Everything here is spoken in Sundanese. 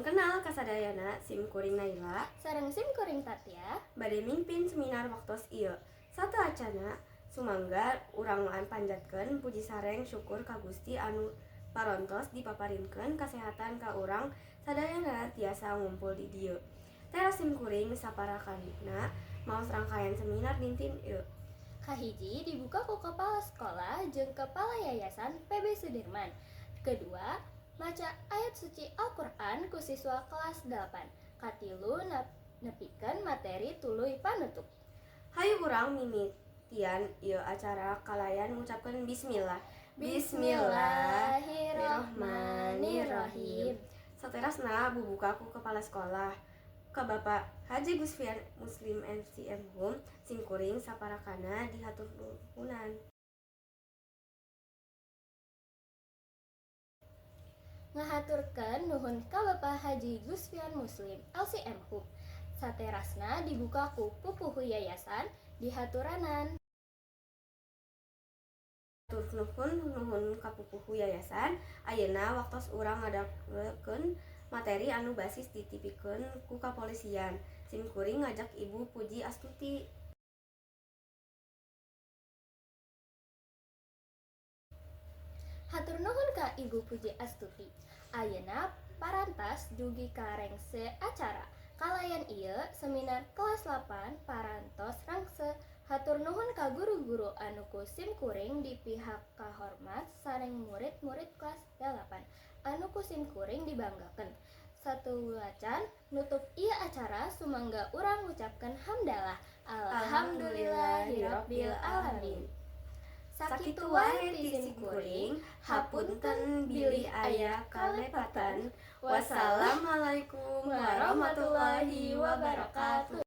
Perkenal kasadayana simkuring Naila sareng simkuring Tatya bade mimpin seminar waktos ieu. Satu acana sumangga urang laan panjatkeun puji sareng syukur ka Gusti anu parontos dipaparinkeun kasehatan ka urang sadayana tiasa ngumpul di dieu. Teras simkuring saparakana maos rangkaian seminar dinten ieu. kahiji dibuka ku kepala sekolah jeung kepala yayasan PB Sudirman. Kedua, maca ayat suci Al-Qur'an ku siswa kelas 8. Katilu nepikeun materi tuluy panutup. Hayu urang mimitian ieu acara kalayan ngucapkeun bismillah. Bismillahirrohmanirrohim. Saterasna bubuka ku kepala sekolah ka Bapak Haji Gusfian Muslim MCM Hum simkuring saparakana dihatur nuhunan. Ngahaturkeun nuhun ka Bapak Haji Gusfian Muslim LCM Hum. Saterasna dibuka ku pupuhu yayasan dihaturanan. Hatur nuhun ka pupuhu yayasan. Ayeuna waktos urang ngadagkeun materi anu basis ditipikeun ku kapolisian. Simkuring ngajak Ibu Puji Astuti. Hatur nuhun ka Ibu Puji Astuti. Ayeuna parantas dugi karengse acara. Kalayan ieu seminar kelas 8 parantos rangse. Hatur nuhun ka guru-guru anu ku simkuring di pihak kahormat sareng murid-murid kelas 8 anu ku simkuring dibanggakeun. Satuluacan nutup ieu acara sumangga urang ngucapkeun hamdalah. Alhamdulillahirabbil alamin. Sakitu wae ti simkuring, hapunten bilih aya kalepatan. Wassalamualaikum warahmatullahi wabarakatuh.